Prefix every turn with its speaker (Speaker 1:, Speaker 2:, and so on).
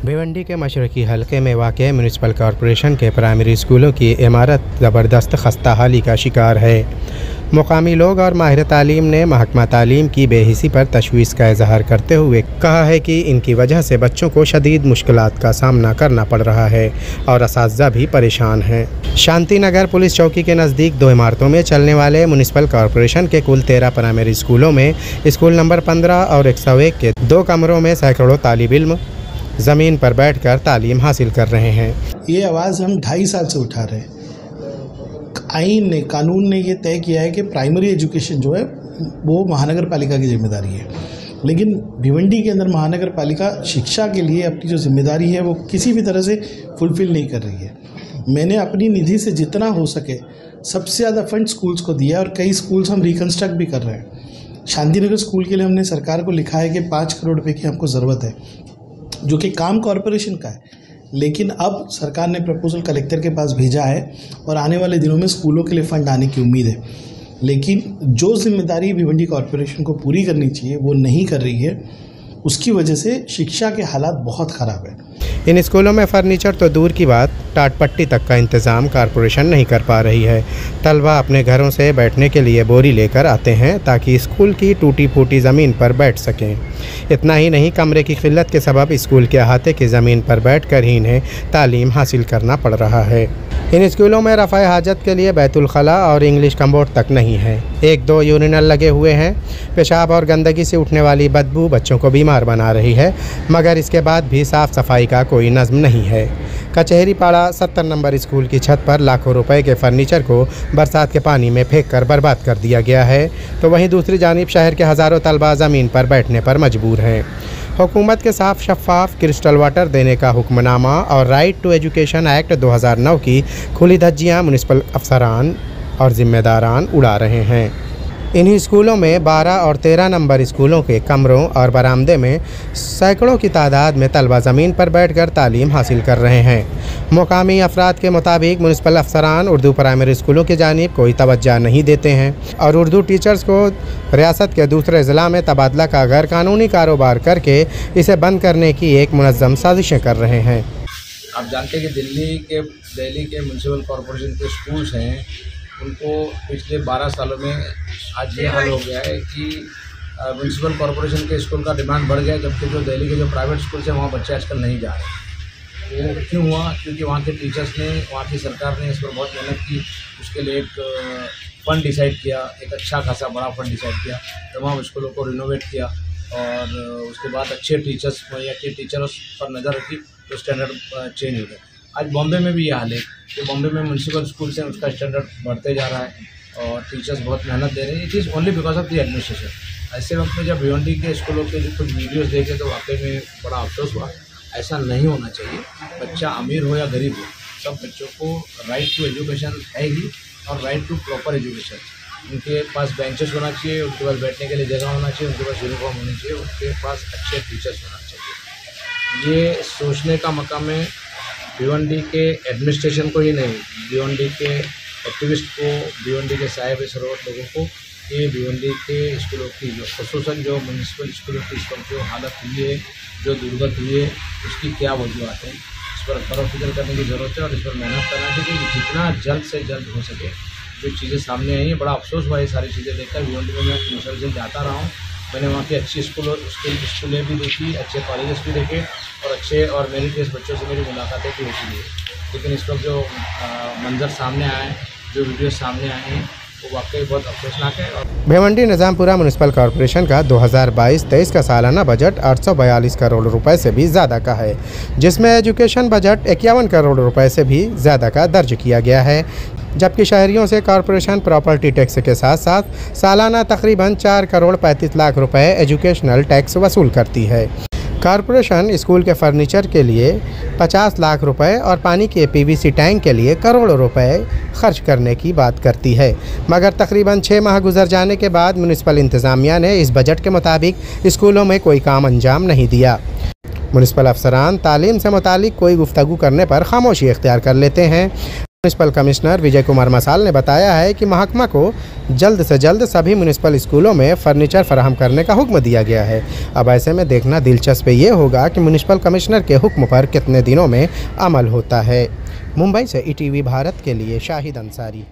Speaker 1: भिवंडी के मशरकी हलके में वाक़ म्यूनसिपल कॉरपोरेशन के प्राइमरी स्कूलों की इमारत ज़बरदस्त खस्ताहाली का शिकार है। मुकामी लोग और माहिर तालीम ने महकमा तालीम की बेहिसी पर तशवीश का इजहार करते हुए कहा है कि इनकी वजह से बच्चों को शदीद मुश्किलात का सामना करना पड़ रहा है और असातिज़ा भी परेशान हैं। शांति नगर पुलिस चौकी के नज़दीक 2 इमारतों में चलने वाले म्यूनसिपल कॉरपोरेशन के कुल 13 प्राइमरी स्कूलों में स्कूल नंबर 15 और 101 के 2 कमरों में सैकड़ों तालिब इल्म ज़मीन पर बैठकर तालीम हासिल कर रहे हैं।
Speaker 2: ये आवाज़ हम 2.5 साल से उठा रहे हैं। आईन ने, कानून ने ये तय किया है कि प्राइमरी एजुकेशन जो है वो महानगर पालिका की जिम्मेदारी है, लेकिन भिवंडी के अंदर महानगर पालिका शिक्षा के लिए अपनी जो जिम्मेदारी है वो किसी भी तरह से फुलफ़िल नहीं कर रही है। मैंने अपनी निधि से जितना हो सके सबसे ज़्यादा फंड स्कूल्स को दिया और कई स्कूल्स हम रिकन्स्ट्रक्ट भी कर रहे हैं। शांतिनगर स्कूल के लिए हमने सरकार को लिखा है कि 5 करोड़ रुपये की हमको ज़रूरत है, जो कि काम कॉरपोरेशन का है, लेकिन अब सरकार ने प्रपोजल कलेक्टर के पास भेजा है और आने वाले दिनों में स्कूलों के लिए फ़ंड आने की उम्मीद है। लेकिन जो जिम्मेदारी भिवंडी कॉरपोरेशन को पूरी करनी चाहिए वो नहीं कर रही है, उसकी वजह से शिक्षा के हालात बहुत ख़राब है।
Speaker 1: इन स्कूलों में फर्नीचर तो दूर की बात, टाट पट्टी तक का इंतज़ाम कॉरपोरेशन नहीं कर पा रही है। तलबा अपने घरों से बैठने के लिए बोरी लेकर आते हैं ताकि स्कूल की टूटी फूटी ज़मीन पर बैठ सकें। इतना ही नहीं, कमरे की किल्लत के सबब स्कूल के अहाते की ज़मीन पर बैठकर ही इन्हें तालीम हासिल करना पड़ रहा है। इन स्कूलों में रफ़ाए हाजत के लिए बैतुल खला और इंग्लिश कम्बोर्ड तक नहीं है। 1-2 यूरिनल लगे हुए हैं। पेशाब और गंदगी से उठने वाली बदबू बच्चों को बीमार बना रही है, मगर इसके बाद भी साफ़ सफाई का कोई नज़्म नहीं है। कचहरी पाड़ा 70 नंबर स्कूल की छत पर लाखों रुपए के फर्नीचर को बरसात के पानी में फेंक कर बर्बाद कर दिया गया है, तो वहीं दूसरी जानिब शहर के हज़ारों तलबा ज़मीन पर बैठने पर मजबूर हैं। हुकूमत के साफ शफाफ क्रिस्टल वाटर देने का हुक्मनामा और राइट टू एजुकेशन एक्ट 2009 की खुली धज्जियाँ म्यूनसिपल अफसरान और ज़िम्मेदारान उड़ा रहे हैं। इन्हीं स्कूलों में 12 और 13 नंबर स्कूलों के कमरों और बरामदे में सैकड़ों की तादाद में तलबा ज़मीन पर बैठकर तालीम हासिल कर रहे हैं। मुकामी अफराद के मुताबिक म्यूनसिपल अफसरान उर्दू प्राइमरी स्कूलों की जानिब कोई तवज्जो नहीं देते हैं और उर्दू टीचर्स को रियासत के दूसरे ज़िला में तबादला का गैर कानूनी कारोबार करके इसे बंद करने की एक मुनज़्ज़म साजिशें कर रहे हैं।
Speaker 3: आप जानते हैं कि दिल्ली के म्यूनसिपल कॉरपोरेशन के स्कूल्स हैं, उनको पिछले 12 सालों में आज ये हाल हो गया है कि म्यूनसिपल कॉरपोरेशन के स्कूल का डिमांड बढ़ गया, जबकि जो दिल्ली के जो प्राइवेट स्कूल्स हैं वहाँ बच्चे आजकल नहीं जा रहे। वो क्यों हुआ? क्योंकि वहाँ के टीचर्स ने, वहाँ की सरकार ने इस पर बहुत मेहनत की, उसके लिए एक फ़ंड डिसाइड किया, एक अच्छा खासा बड़ा फंड डिसाइड किया, तमाम स्कूलों को रिनोवेट किया और उसके बाद अच्छे टीचर्स या के टीचर्स पर नज़र रखी तो स्टैंडर्ड चेंज हो गया। आज बॉम्बे में भी ये हाल है कि बॉम्बे में म्यूनसिपल स्कूल्स हैं, उसका स्टैंडर्ड बढ़ते जा रहा है और टीचर्स बहुत मेहनत दे रहे हैं। It is only because of the administration. ऐसे वक्त में जब भिवंडी के स्कूलों के जो कुछ वीडियोस देखे तो वाकई में बड़ा अफसोस हुआ। ऐसा नहीं होना चाहिए। बच्चा अमीर हो या गरीब हो, सब बच्चों को राइट टू एजुकेशन है ही और राइट टू प्रॉपर एजुकेशन। उनके पास बेंचेस होना चाहिए, उनके पास बैठने के लिए जगह होना चाहिए, उनके पास यूनिफॉर्म होनी चाहिए, उनके पास अच्छे टीचर्स होना चाहिए। ये सोचने का मकाम है भिवंडी के एडमिनिस्ट्रेशन को ही नहीं, भिवंडी के एक्टिविस्ट को, भिवंडी के साहिब सरोवर लोगों को, ये भिवंडी के स्कूलों की जो खुसूसन जो म्यूनसिपल स्कूलों की इस वक्त जो हालत हुई है, जो दुर्गत हुई है, उसकी क्या वजूहत है, इस पर गौर फिक्र करने की ज़रूरत है और इस पर मेहनत करना चाहिए कि जितना जल्द से जल्द हो सके जो चीज़ें सामने आई हैं। बड़ा अफसोस हुआ ये सारी चीज़ें देखकर। भिवंडी में मैं मुसलसल जाता रहा हूँ, मैंने वहाँ की अच्छी स्कूलें भी देखी, अच्छे कॉलेजेस भी देखे और अच्छे और मेरिटियस बच्चों से मेरी मुलाकातें भी होती रही। लेकिन इस वक्त जो मंजर सामने आए हैं, जो वीडियो सामने आए हैं, वो वाकई बहुत अफसोसनाक है। और
Speaker 1: भिवंडी निज़ामपुरा म्यूनसिपल कॉरपोरेशन का 2022-23 का सालाना बजट 842 करोड़ रुपए से भी ज़्यादा का है, जिसमें एजुकेशन बजट 51 करोड़ रुपए से भी ज़्यादा का दर्ज किया गया है, जबकि शहरियों से कॉरपोरेशन प्रॉपर्टी टैक्स के साथ साथ सालाना तकरीबन 4 करोड़ 35 लाख रुपए एजुकेशनल टैक्स वसूल करती है। कॉरपोरेशन स्कूल के फर्नीचर के लिए 50 लाख रुपए और पानी के PVC टैंक के लिए करोड़ों रुपए खर्च करने की बात करती है, मगर तकरीबन 6 माह गुजर जाने के बाद म्यूनसिपल इंतज़ामिया ने इस बजट के मुताबिक स्कूलों में कोई काम अंजाम नहीं दिया। म्यूनसिपल अफसरान तालीम से मुतालिक कोई गुफ्तगू करने पर खामोशी इख्तियार कर लेते हैं। म्युनिसिपल कमिश्नर विजय कुमार मसाल ने बताया है कि महकमा को जल्द से जल्द सभी म्युनिसिपल स्कूलों में फर्नीचर फराहम करने का हुक्म दिया गया है। अब ऐसे में देखना दिलचस्प ये होगा कि म्युनिसिपल कमिश्नर के हुक्म पर कितने दिनों में अमल होता है। मुंबई से ईटीवी भारत के लिए शाहिद अंसारी।